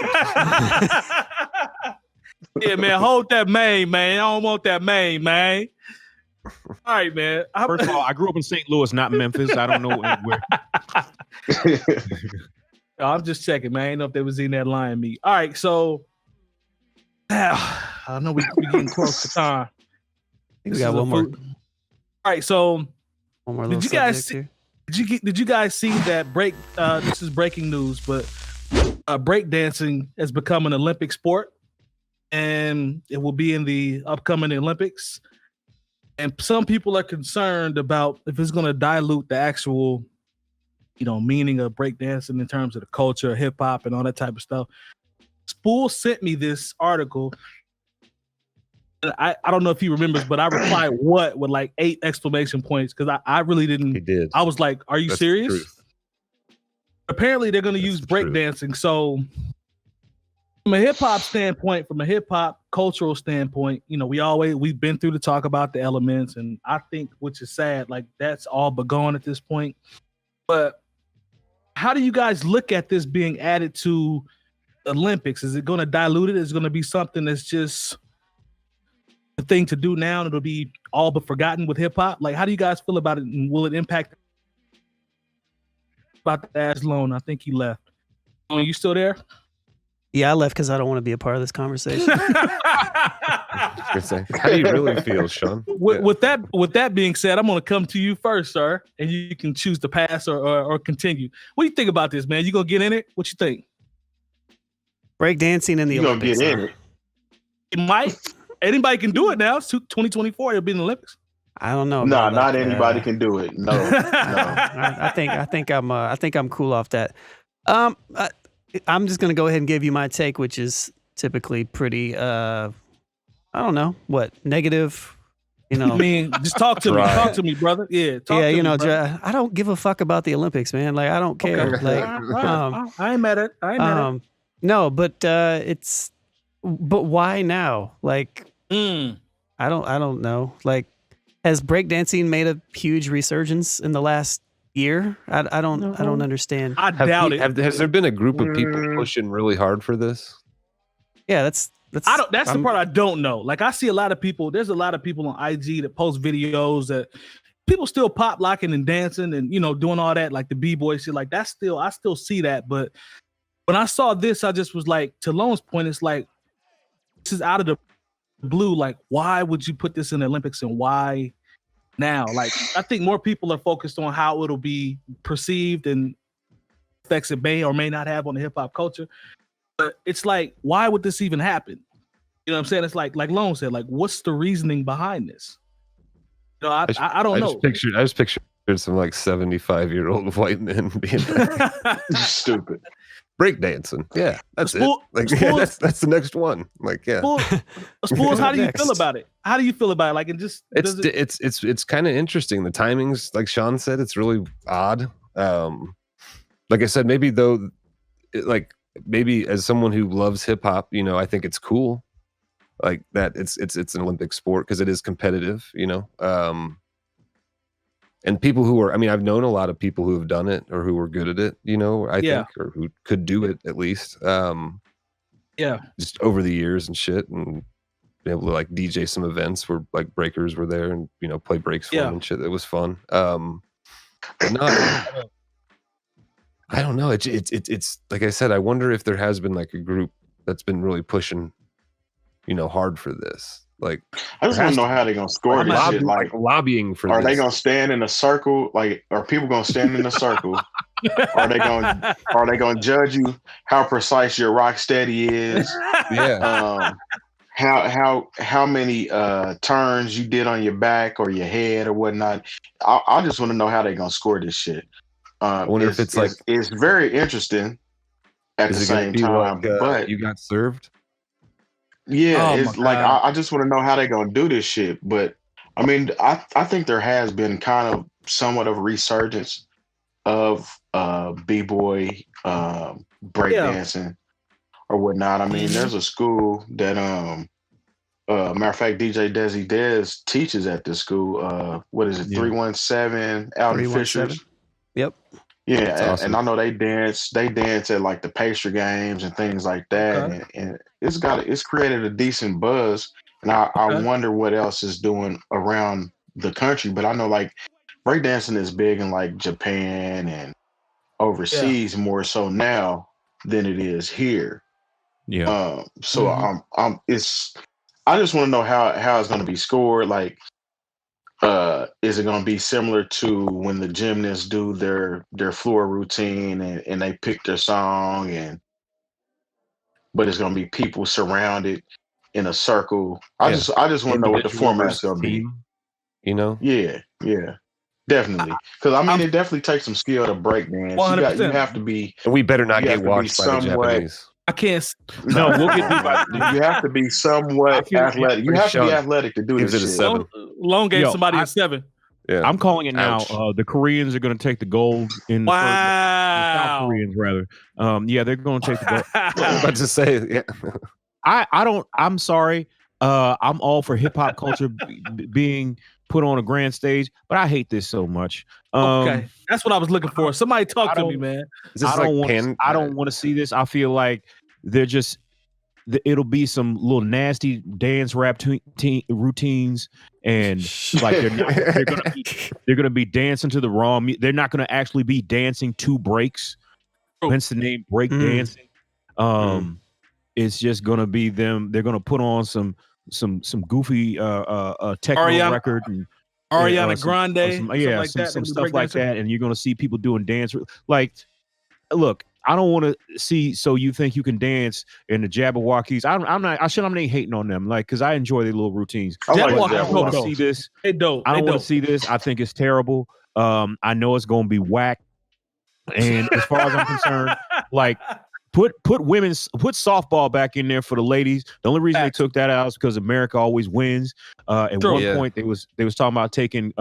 Yeah, man, hold that Maine, man. I don't want that Maine, man. All right, man. First of all, I grew up in St. Louis, not Memphis. I don't know where. I'm just checking, man. I didn't know if they was eating that lion meat. All right, so I know we're getting close to time. We got one more. All right, so one more. Did you guys see that this is breaking news, but breakdancing has become an Olympic sport, and it will be in the upcoming Olympics. And some people are concerned about if it's going to dilute the actual meaning of breakdancing in terms of the culture, hip hop, and all that type of stuff. Spoolz sent me this article. I don't know if he remembers, but I replied "what" with like 8 exclamation points because I really didn't. He did. I was like, "Are you That's serious?" Apparently, they're going to use breakdancing. So, from a hip hop standpoint, from a hip hop cultural standpoint, we've been through the talk about the elements, and I think, which is sad, like that's all but gone at this point. But how do you guys look at this being added to the Olympics? Is it going to dilute it? Is it going to be something that's just the thing to do now, and it'll be all but forgotten with hip hop? Like, how do you guys feel about it, and will it impact? About to ask Lone, I think he left. Are you still there? Yeah, I left because I don't want to be a part of this conversation. How do you really feel, Sean? With that being said, I'm going to come to you first, sir, and you can choose to pass or continue. What do you think about this, man? You gonna get in it? What you think? Breakdancing in the Olympics. Gonna get in it? It might. Anybody can do it now. It's 2024. It'll be in the Olympics. I don't know. No, not anybody can do it. No. I think I'm cool off that. I'm just gonna go ahead and give you my take, which is typically pretty. I don't know what negative. I mean, just talk to me. Talk to me, brother. Yeah. I don't give a fuck about the Olympics, man. Like, I don't care. Okay. Like, I ain't mad at it. No, but but why now? Like, I don't know. Like, has breakdancing made a huge resurgence in the last year? I don't understand. I doubt it. Has there been a group of people pushing really hard for this? Yeah, Yeah, that's the part I don't know. Like, I see a lot of people. There's a lot of people on IG that post videos that people still pop locking and dancing and doing all that, like the b-boy shit. Like, I still see that. But when I saw this, I just was like, to Lone's point, it's like, this is out of the blue. Like, why would you put this in the Olympics, and why now? Like, I think more people are focused on how it'll be perceived and effects it may or may not have on the hip hop culture. But it's like, why would this even happen? You know what I'm saying? It's like Lone said, like, what's the reasoning behind this? I don't know. I just pictured some like 75-year-old white men being like, stupid. Breakdancing. Yeah, that's it. Like, that's the next one. Like, yeah. Spoolz, how do you feel about it? How do you feel about it? Like, it's kind of interesting. The timings, like Sean said, it's really odd. Like I said, maybe though, maybe as someone who loves hip hop, I think it's cool. Like that, it's an Olympic sport because it is competitive. And people who are, I've known a lot of people who have done it or who were good at it, I think, or who could do it at least. Just over the years and shit, and be able to like DJ some events where like breakers were there and, play breaks for them and shit. It was fun. But not, I don't know. It's like I said, I wonder if there has been like a group that's been really pushing, hard for this. Like, I just want to know how they're gonna score this shit. Like, lobbying for are this. They gonna stand in a circle? Like, are people gonna stand in a circle? Are they gonna judge you how precise your rock steady is? Yeah. How many turns you did on your back or your head or whatnot? I just want to know how they're gonna score this shit. I wonder if it's very interesting at the same time, but you got served. Yeah, it's like I just want to know how they're gonna do this shit. But I think there has been kind of somewhat of a resurgence of b-boy breakdancing or whatnot. There's a school that matter of fact, DJ Desi Dez teaches at this school. What is it? 317 out in Fishers. Yep. Yeah, awesome. and I know they dance at like the Pacer games and things like that, and it's created a decent buzz. And I wonder what else is doing around the country. But I know like breakdancing is big in like Japan and overseas more so now than it is here. Yeah. So I just want to know how it's going to be scored. Like, is it going to be similar to when the gymnasts do their floor routine and they pick their song, but it's going to be people surrounded in a circle? I just want to know what the format's going to be. Yeah. Yeah. Definitely, because I mean, it definitely takes some skill to break dance. You have to be. And we better not get watched by the Japanese. I can't. No, we'll get beat by. You have to be somewhat athletic. You have to be athletic to do this shit. 7. Long gave somebody a 7. Yeah. I'm calling it now. The Koreans are going to take the gold in the South Koreans rather. Yeah, they're going to take the gold. I was about to say, yeah. I'm sorry. I'm all for hip hop culture being put on a grand stage, but I hate this so much. Okay, that's what I was looking for. Somebody talk to me, man. I don't want to see this. I feel like they're just. It'll be some little nasty dance rap routines, and like they're gonna be dancing to the wrong. They're not gonna actually be dancing to breaks. Hence the name breakdancing. It's just gonna be them. They're gonna put on some goofy techno record and Ariana Grande, some stuff like that, and you're gonna see people doing dance. Like, look, I don't want to see. So you think you can dance in the 𝗏𝗏𝗧𝗏𝗏? I'm not hating on them, like, because I enjoy their little routines. I don't want to see this. I don't want to see this. I think it's terrible. I know it's gonna be whack. And as far as I'm concerned, like. Put softball back in there for the ladies. The only reason they took that out is because America always wins. At one point, they was talking about taking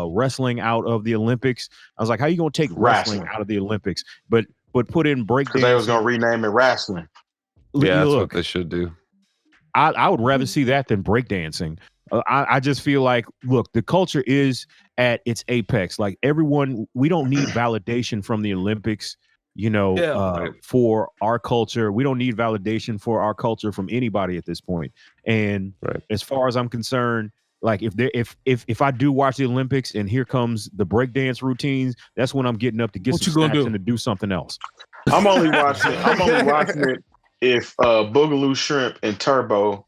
wrestling out of the Olympics. I was like, how are you gonna take wrestling out of the Olympics? But put in breakdancing. Because they was gonna rename it wrestling. Yeah, that's what they should do. I would rather see that than breakdancing. I just feel like, look, the culture is at its apex. Like everyone, we don't need validation from the Olympics. For our culture. We don't need validation for our culture from anybody at this point. And as far as I'm concerned, like if I do watch the Olympics and here comes the breakdance routines, that's when I'm getting up to get some snacks and to do something else. I'm only watching it if Boogaloo Shrimp and Turbo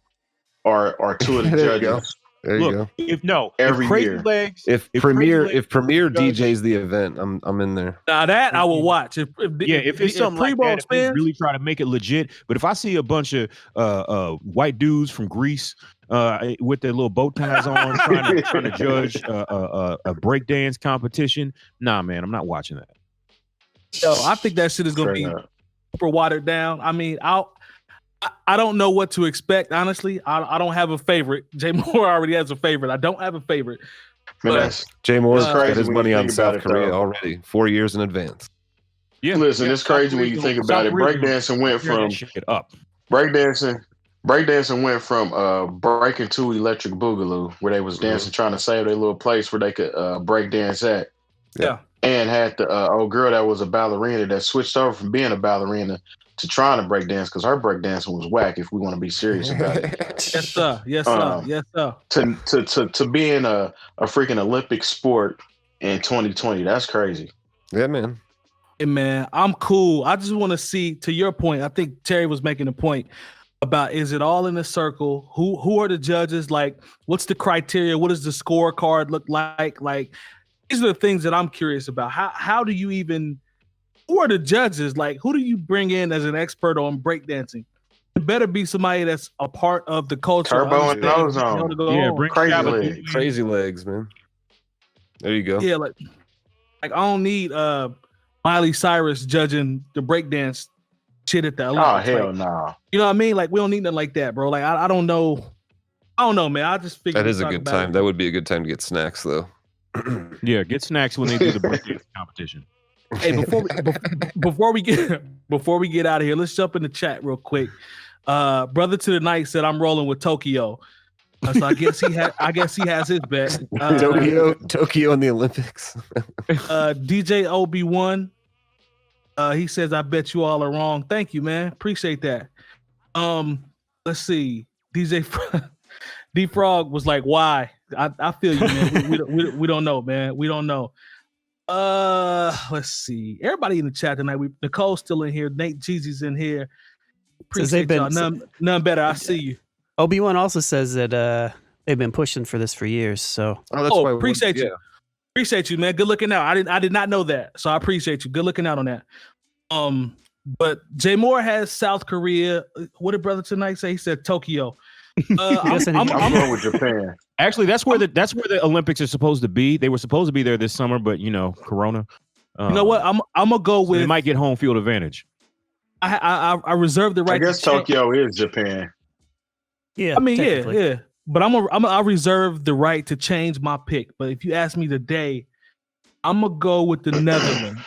are two of the judges. There you go. Every year. If Premier DJs the event, I'm in there. Now that I will watch. If it's something like that, if really try to make it legit. But if I see a bunch of white dudes from Greece with their little bow ties on trying to judge a breakdance competition, nah, man, I'm not watching that. Yo, I think that shit is gonna be super watered down. I mean, I don't know what to expect, honestly. I don't have a favorite. Jay Moore already has a favorite. I don't have a favorite. Jay Moore's got his money on South Korea already, 4 years in advance. Yeah, listen, it's crazy when you think about it. Breakdancing went from breaking to Electric Boogaloo, where they was dancing, trying to save their little place where they could break dance at. Yeah. And had the old girl that was a ballerina that switched over from being a ballerina to trying to break dance because her break dancing was whack. If we want to be serious about it, yes sir, yes sir. To being a freaking Olympic sport in 2020, that's crazy. Yeah, man. Hey man, I'm cool. I just want to see, to your point. I think Terry was making a point about, is it all in a circle? Who are the judges? Like, what's the criteria? What does the scorecard look like? Like, these are the things that I'm curious about. How do you even? Who are the judges? Like, who do you bring in as an expert on breakdancing? It better be somebody that's a part of the culture. Turbo and Ozone. Bring crazy legs, man. There you go. Yeah, like I don't need Miley Cyrus judging the breakdance shit at the Olympics. Oh hell no. You know what I mean? Like, we don't need nothing like that, bro. Like, I don't know. I don't know, man. I just figured that is a good time. That would be a good time to get snacks, though. Yeah, get snacks when they do the breakdance competition. Hey, before we get out of here, let's jump in the chat real quick. Brother to the Night said, "I'm rolling with Tokyo." So I guess he has his bet. Tokyo in the Olympics. DJ Obi-Wan, he says, "I bet you all are wrong." Thank you, man. Appreciate that. Let's see. DJ D Frog was like, "Why?" I feel you, man. We don't know, man. We don't know. Let's see. Everybody in the chat tonight. Nicole's still in here. Nate Jeezy's in here. Appreciate y'all. None better. I see you. Obi-Wan also says that they've been pushing for this for years. So appreciate you. Appreciate you, man. Good looking out. I did not know that. So I appreciate you. Good looking out on that. But Jay Moore has South Korea. What did Brother Tonight say? He said Tokyo. I'm going with Japan. Actually, that's where the Olympics are supposed to be. They were supposed to be there this summer, but Corona. You know what? I'm gonna go with. They might get home field advantage. I reserve the right. I guess Tokyo is Japan. Yeah, I mean, yeah. But I reserve the right to change my pick. But if you ask me today, I'm gonna go with the Netherlands.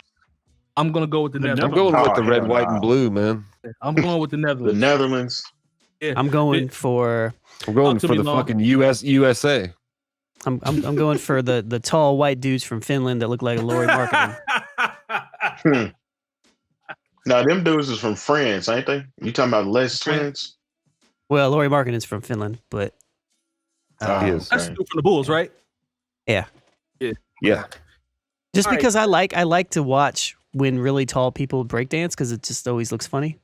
I'm gonna go with the Netherlands. I'm going with the red, white, and blue, man. I'm going with the Netherlands. The Netherlands. Yeah. I'm going for. I'm going for the fucking USA. I'm going for the tall white dudes from Finland that look like a Laurie Marketing. Now them dudes is from France, ain't they? You talking about Les twins? Well, Laurie Marketing's from Finland, but He is. That's from the Bulls, right? Yeah. Just All because I like to watch when really tall people breakdance because it just always looks funny.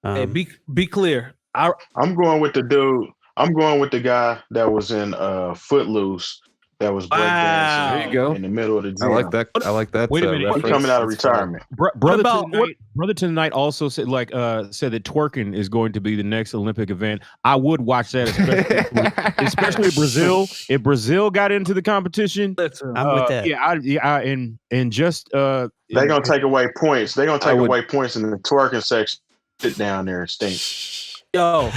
Hey, be clear. I'm going with the dude. I'm going with the guy that was in Footloose. That was breakdancing. There you go. In the middle of the gym. I like that. Wait a minute. He's coming out of retirement. Brother Tonight also said said that twerking is going to be the next Olympic event. I would watch that, especially Brazil. If Brazil got into the competition, I'm with that. They're gonna take away points. They're gonna take away points in the twerking section. Sit down there and stink. Yo,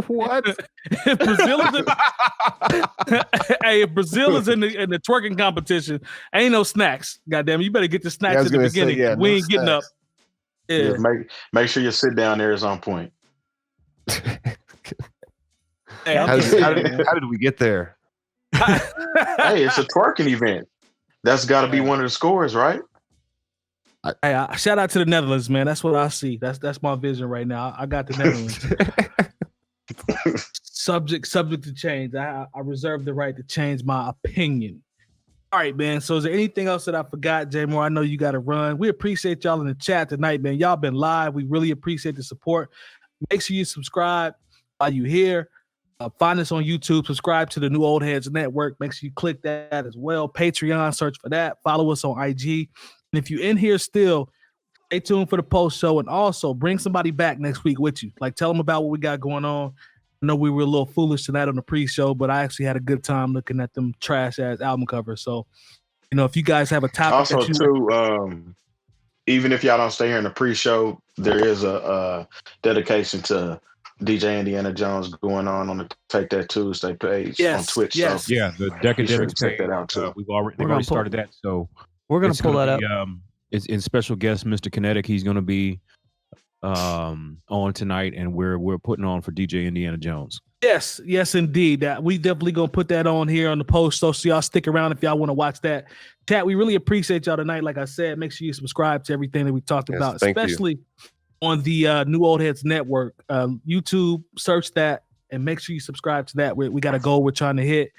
What? If Brazil is in the twerking competition, ain't no snacks. Goddamn, you better get the snacks at the beginning. We ain't getting up. Yeah, make sure your sit down there is on point. How did we get there? Hey, it's a twerking event. That's got to be one of the scores, right? Hey, shout out to the Netherlands, man. That's what I see. That's my vision right now. I got the Netherlands. Subject to change. I reserve the right to change my opinion. All right, man. So is there anything else that I forgot, Jay Moore? I know you got to run. We appreciate y'all in the chat tonight, man. Y'all been live. We really appreciate the support. Make sure you subscribe while you're here. Find us on YouTube. Subscribe to the New Old Heads Network. Make sure you click that as well. Patreon, search for that. Follow us on IG. And if you're in here still, stay tuned for the post show. And also bring somebody back next week with you. Like, tell them about what we got going on. I know we were a little foolish tonight on the pre-show, but I actually had a good time looking at them trash-ass album covers. So, if you guys have a topic also, even if y'all don't stay here in the pre-show, there is a dedication to DJ Indiana Jones going on the Take That Tuesday page on Twitch. Yes. So yeah, the Decademics check that out too. They've already started that, so we're gonna pull that up. It's in special guest Mr. Kinetic. He's gonna be on tonight, and we're putting on for DJ Indiana Jones. Yes, indeed. We definitely gonna put that on here on the post. So y'all stick around if y'all want to watch that. Chat, we really appreciate y'all tonight. Like I said, make sure you subscribe to everything that we talked about, especially on the New Old Heads Network. YouTube, search that and make sure you subscribe to that. We got a goal we're trying to hit.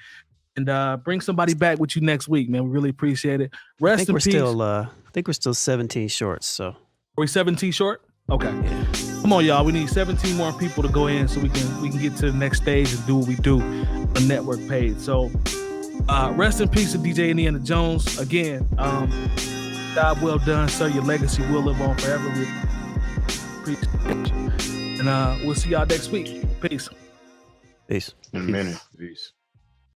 And bring somebody back with you next week, man. We really appreciate it. Rest in peace. I think we're still 17 short. So are we 17 short? Okay. Yeah. Come on, y'all. We need 17 more people to go in so we can get to the next stage and do what we do on the network page. So rest in peace to DJ Indiana Jones. Again, job well done, sir. Your legacy will live on forever. We appreciate you. And we'll see y'all next week. Peace. Peace. In a minute. Peace.